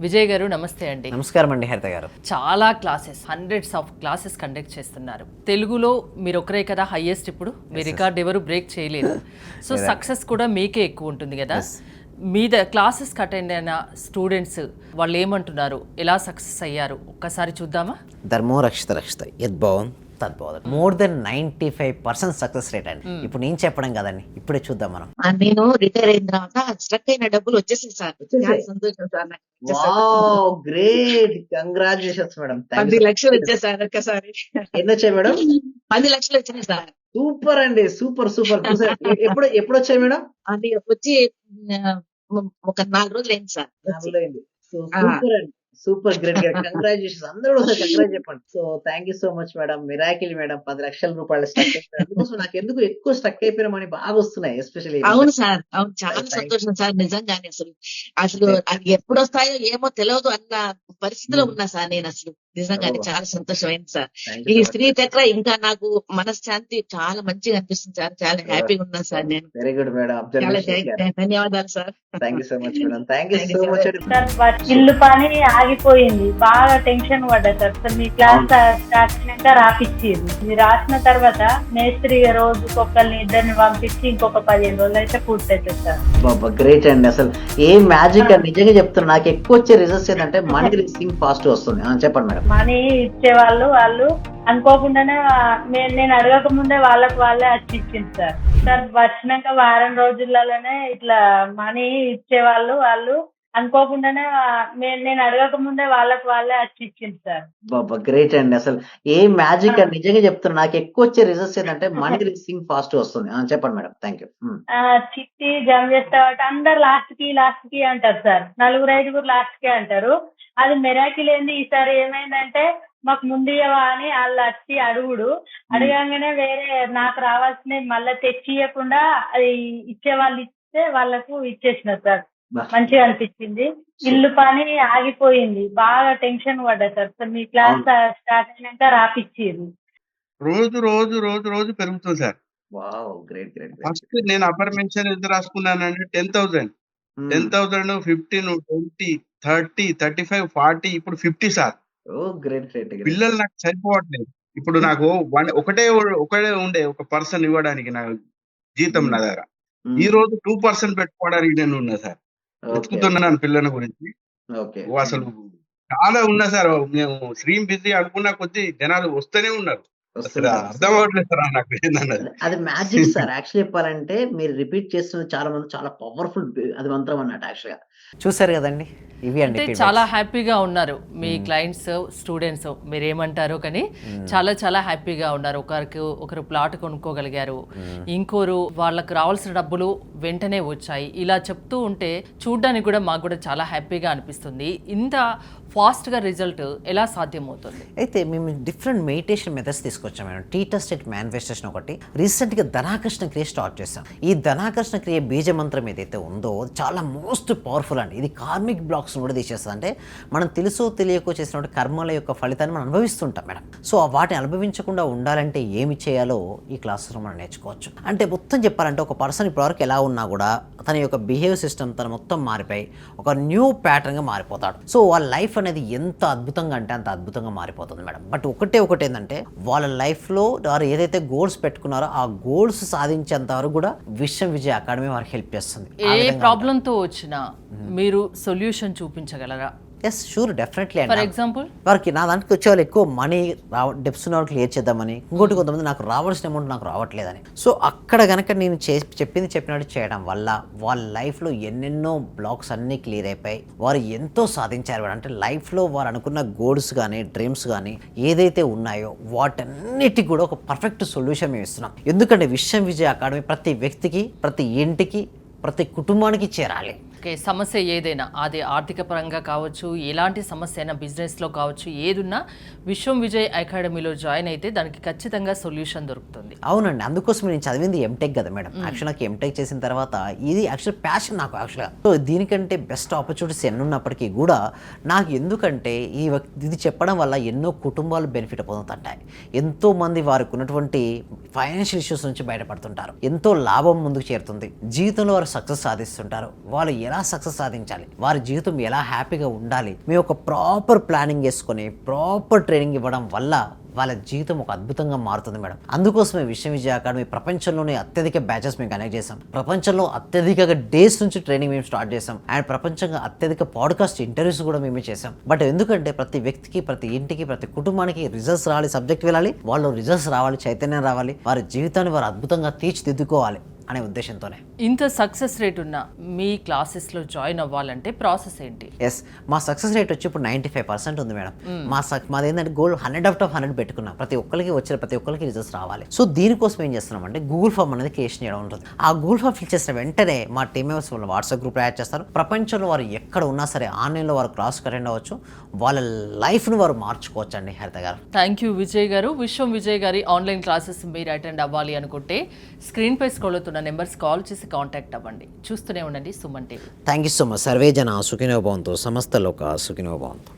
విజయ్ గారు నమస్తే అండి. నమస్కారం అండి హరిత గారు. చాలా classes, hundreds of classes conduct చేస్తున్నారు. తెలుగులో మీరు ఒకరే కదా హైయెస్ట్, ఇప్పుడు మీ రికార్డ్ ఎవరు బ్రేక్ చేయలేదు. సో సక్సెస్ కూడా మీకే ఎక్కువ ఉంటుంది కదా. మీద క్లాసెస్కి అటెండ్ అయిన స్టూడెంట్స్ వాళ్ళు ఏమంటున్నారు, ఎలా సక్సెస్ అయ్యారు ఒక్కసారి చూద్దామా? ధర్మో రక్షిత రక్షిత యద్భవన్ తద్భవన్. మోర్ దెన్ 95% సక్సెస్ రేట్ అండి. ఇప్పుడు నేను చెప్పడం కదండి, ఇప్పుడే చూద్దాం మనం. నేను రిటైర్ అయిన తర్వాత స్ట్రక్ అయిన డబ్బులు వచ్చేసాయి సార్. చాలా సంతోషం sir. Wow, great, congratulations madam. 10 లక్షలు వచ్చేసారు ఒక్కసారి. ఎన్ని వచ్చాయి మేడం? 10 లక్షలు వచ్చినాయి సార్. సూపర్ అండి, సూపర్ సూపర్. ఎప్పుడు ఎప్పుడు వచ్చాయి మేడం? అది వచ్చి ఒక 4 రోజులు అయింది సార్. సో సూపర్ అండి, సూపర్ గ్రేట్ గ్రేట్. కంగ్రాచులేషన్స్ అందరూ ఒకసారి కంగ్రాట్ చెప్పండి. So thank you so much madam. Miracle madam. 10 లక్షల రూపాయలు స్టక్ అయిపోయారు. అందుకోసం నాకు ఎందుకు ఎక్కువ స్టక్ అయిపోయిన మనీ బాగా వస్తున్నాయి ఎస్పెషల్లీ. అవును సార్, అవును, చాలా సంతోషం సార్. నిజంగానే అసలు అది ఎప్పుడు వస్తాయో ఏమో తెలియదు అన్న పరిస్థితిలో ఉన్నా సార్ నేను. అసలు నిజంగానే చాలా సంతోషమైంది సార్. ఈ స్త్రీ చక్ర ఇంకా నాకు మనశ్శాంతి చాలా మంచిగా అనిపిస్తుంది సార్. చాలా హ్యాపీగా ఉన్నా సార్ నేను. Very good madam. చాలా ధన్యవాదాలు sir. Thank you so much madam. Thank you so much. Sir ఇల్లు పని ఆగిపోయింది, బాగా టెన్షన్ పడ్డా సార్. సార్ మీ క్లాస్ స్టార్ట్ అయినాక రాపిచ్చింది. మీరు రాసిన తర్వాత మేస్త్రి రోజుకి ఒకరిని ఇద్దరిని పంపించి ఇంకొక 15 రోజులు అయితే పూర్తి అవుతుంది సార్. బాబా గ్రేట్ అండి. అసలు ఏ మ్యాజిక్ అని నిజంగా చెప్తున్నా. నాకు ఎక్కువ వచ్చే రిజల్ట్స్ ఏంటంటే మనీ రిసీవింగ్ ఫాస్ట్ వస్తుంది. చెప్పండి మేడం. మనీ ఇచ్చేవాళ్ళు వాళ్ళు అనుకోకుండానే నేను అడగక ముందే వాళ్ళే వచ్చి ఇచ్చింది సార్. సార్ వచ్చినాక వారం రోజులలోనే ఇట్లా మనీ ఇచ్చేవాళ్ళు వాళ్ళు అనుకోకుండానే నేను అడగక ముందే వాళ్ళే వచ్చి ఇచ్చింది సార్. బాబా గ్రేట్ అండి. అసలు ఏ మ్యాజిక్ అని నిజంగా చెప్తున్నా. నాకు ఎక్కువ వచ్చే రిజల్ట్స్ ఏంటంటే మనీ రిసీవింగ్ ఫాస్ట్ వస్తుంది. చెప్పండి మేడం. Thank you. చిట్టి జమ చేస్తా అందరు లాస్ట్ కి అంటారు సార్. 4-5 లాస్ట్ కి అంటారు. అది మెరాకిల్ ఏంది ఈసారి ఏమైందంటే మాకు ముందు ఇవ్వవా అని వాళ్ళు వచ్చి అడగంగానే వేరే నాకు రావాల్సినవి మళ్ళీ తెచ్చి ఇవ్వకుండా అది ఇచ్చే వాళ్ళు ఇస్తే వాళ్ళకు ఇచ్చేసినారు సార్. మంచిగా అనిపించింది. ఇల్లు పని ఆగిపోయింది, బాగా టెన్షన్ పడ్డా సార్. సార్ మీ క్లాస్ స్టార్ట్ అయినాక రాపిచ్చింది. రోజు రోజు రోజు రోజు పెరుగుతుంది sir. Wow great great. First నేను అప్పర్ మెన్షన్ ఎంత రాసుకున్నానంటే 10,000, 15, 20, 30, 35, 40, ఇప్పుడు 50 సార్. Great great. పిల్లలు నాకు సరిపోవట్లేదు. ఇప్పుడు నాకు ఒకటే ఉండే ఒక పర్సన్ ఇవ్వడానికి నా జీతం నా దగ్గర. ఈ రోజు 2% పెట్టుకోవడానికి నేను ఉన్నా సార్. వెతుకుతున్నాను పిల్లల గురించి. అసలు చాలా ఉన్నా సార్. మేము స్ట్రీమ్ బిజీ అనుకున్న కొద్ది జనాలు వస్తూనే ఉన్నారు. అసలు అర్థం అవ్వట్లేదు సార్ నాకు ఏందన్నది. అది మ్యాజిక్ సార్. యాక్చువల్ చెప్పాలంటే మీరు రిపీట్ చేస్తున్న చాలా మంది చాలా పవర్ఫుల్ అది మంత్రం అన్నట్టు. యాక్చువల్ గా చూసారు కదండి. ఇవి అంటే చాలా హ్యాపీగా ఉన్నారు మీ క్లయింట్స్, స్టూడెంట్స్. మీరు ఏమంటారో కానీ చాలా హ్యాపీగా ఉన్నారు. ఒకరు ప్లాట్ కొనుక్కోగలిగారు, ఇంకోరు వాళ్ళకు రావాల్సిన డబ్బులు వెంటనే వచ్చాయి. ఇలా చెప్తూ ఉంటే చూడ్డానికి కూడా మాకు కూడా చాలా హ్యాపీగా అనిపిస్తుంది. ఇంత ఫాస్ట్గా రిజల్ట్ ఎలా సాధ్యమవుతుంది? అయితే మేము డిఫరెంట్ మెడిటేషన్ మెథడ్స్ తీసుకొచ్చాం మేడం. టీటా స్టేట్ మేనిఫెస్టేషన్ ఒకటి, రీసెంట్గా ధనాకర్షణ క్రియ స్టార్ట్ చేస్తాం. ఈ ధనాకర్షణ క్రియ బీజ మంత్రం ఏదైతే ఉందో చాలా మోస్ట్ పవర్ఫుల్ అండి. ఇది కార్మిక్ బ్లాక్స్ కూడా తీసేస్తుంది. అంటే మనం తెలుసో తెలియకో చేసినటువంటి కర్మల యొక్క ఫలితాన్ని మనం అనుభవిస్తుంటాం మేడం. సో వాటిని అనుభవించకుండా ఉండాలంటే ఏమి చేయాలో ఈ క్లాసులో మనం నేర్చుకోవచ్చు. అంటే మొత్తం చెప్పాలంటే ఒక పర్సన్ ఇప్పటివరకు ఎలా ఉన్నా కూడా తన యొక్క బిహేవియర్ సిస్టమ్ తన మొత్తం మారిపోయి ఒక న్యూ ప్యాటర్న్గా మారిపోతాడు. సో వాళ్ళ లైఫ్ అనేది ఎంత అద్భుతంగా అంటే అంత అద్భుతంగా మారిపోతుంది మేడం. బట్ ఒకటి ఏంటంటే వాళ్ళ లైఫ్లో వారు ఏదైతే గోల్స్ పెట్టుకున్నారో ఆ గోల్స్ సాధించేంత వరకు కూడా విశ్వం విజయ్ అకాడమీ వారికి హెల్ప్ చేస్తుంది. ఏ ప్రాబ్లంతో వచ్చినా మీరు సొల్యూషన్ చూపించగలరా? Yes sure, definitely. For example వారికి నా దాంట్లో వచ్చే వాళ్ళు ఎక్కువ మనీ డెప్స్ ఉన్న వాళ్ళకి క్లియర్ చేద్దామని, ఇంకోటి కొంతమంది నాకు రావాల్సిన అమౌంట్ నాకు రావట్లేదని. సో అక్కడ కనుక నేను చెప్పినట్టు చేయడం వల్ల వాళ్ళ లైఫ్లో ఎన్నెన్నో బ్లాక్స్ అన్నీ క్లియర్ అయిపోయి వారు ఎంతో సాధించారు. అంటే లైఫ్లో వారు అనుకున్న గోల్స్ కానీ డ్రీమ్స్ కానీ ఏదైతే ఉన్నాయో వాటన్నిటికి కూడా ఒక పర్ఫెక్ట్ సొల్యూషన్ మేము ఇస్తున్నాం. ఎందుకంటే విశ్వం విజయ్ అకాడమీ ప్రతి వ్యక్తికి, ప్రతి ఇంటికి, ప్రతి కుటుంబానికి చేరాలి. ఓకే, సమస్య ఏదైనా, అది ఆర్థిక పరంగా కావచ్చు, ఎలాంటి సమస్య అయినా బిజినెస్లో కావచ్చు, ఏదున్నా విశ్వం విజయ్ అకాడమీలో జాయిన్ అయితే దానికి ఖచ్చితంగా సొల్యూషన్ దొరుకుతుంది. అవునండి, అందుకోసం నేను చదివింది ఎంటెక్ కదా మేడం. యాక్చువల్ నాకు ఎంటెక్ చేసిన తర్వాత ఇది యాక్చువల్ ప్యాషన్ నాకు యాక్చువల్గా. సో దీనికంటే బెస్ట్ ఆపర్చునిటీస్ ఎన్ని ఉన్నప్పటికీ కూడా నాకు ఎందుకంటే ఇది చెప్పడం వల్ల ఎన్నో కుటుంబాలు బెనిఫిట్ పొందుతుంటాయి. ఎంతోమంది వారికి ఉన్నటువంటి ఫైనాన్షియల్ ఇష్యూస్ నుంచి బయటపడుతుంటారు. ఎంతో లాభం ముందుకు చేరుతుంది. జీవితంలో వారు సక్సెస్ సాధిస్తుంటారు. వాళ్ళు ఎలా ఎలా సక్సెస్ సాధించాలి, వారి జీవితం ఎలా హ్యాపీగా ఉండాలి, మేము ఒక ప్రాపర్ ప్లానింగ్ చేసుకొని ప్రాపర్ ట్రైనింగ్ ఇవ్వడం వల్ల వాళ్ళ జీవితం ఒక అద్భుతంగా మారుతుంది మేడం. అందుకోసమే విశ్వ విజయ అకాడమీ ప్రపంచంలోనే అత్యధిక బ్యాచెస్ మేము కనెక్ట్ చేసాం, ప్రపంచంలో అత్యధిక డేస్ నుంచి ట్రైనింగ్ మేము స్టార్ట్ చేసాం, అండ్ ప్రపంచంగా అత్యధిక పాడ్కాస్ట్ ఇంటర్వ్యూస్ కూడా మేమే చేసాం. బట్ ఎందుకంటే ప్రతి వ్యక్తికి, ప్రతి ఇంటికి, ప్రతి కుటుంబానికి రిజల్ట్స్ రావాలి, సబ్జెక్ట్ వెళ్ళాలి, వాళ్ళు రిజల్ట్స్ రావాలి, చైతన్యం రావాలి, వారి జీవితాన్ని వారు అద్భుతంగా తీర్చిదిద్దుకోవాలి అనే ఉద్దేశంతోనే. ఇంత సక్సెస్ రేట్ ఉన్న మీ క్లాసెస్లో జాయిన్ అవ్వాలంటే ప్రాసెస్ ఏంటి? ఎస్, మా సక్సెస్ రేట్ వచ్చి ఇప్పుడు 95% ఉంది మేడం. మాది ఏంటంటే గోల్ 100/100 పెట్టుకున్నాం. ప్రతి ఒక్కరికి రిజల్ట్స్ రావాలి. సో దీనికోసం ఏం చేస్తున్నామంటే గూగుల్ ఫామ్ అనేది క్రియేషన్ చేయడం ఉంటుంది. ఆ గూగుల్ ఫామ్ ఫిల్ చేసిన వెంటనే మా టీమ్ మెంబర్స్ వాళ్ళ వాట్సాప్ గ్రూప్లో యాడ్ చేస్తారు. ప్రపంచంలో వారు ఎక్కడ ఉన్నా సరే ఆన్లైన్లో వారు క్లాస్కి అటెండ్ అవ్వచ్చు, వాళ్ళ లైఫ్ను వారు మార్చుకోవచ్చు అండి. హరిత గారు, థ్యాంక్ యూ విజయ్ గారు. విశ్వం విజయ్ గారి ఆన్లైన్ క్లాసెస్ మీరు అటెండ్ అవ్వాలి అనుకుంటే స్క్రీన్ పై స్క్రోల్ అవుతున్న నెంబర్స్ కాల్ చేసి కాంటాక్ట్ అవ్వండి. చూస్తూనే ఉండండి Suman TV. Thank you so much. Survey జన సుఖినో భవంతు, సమస్త లోక సుఖినో భవంతు.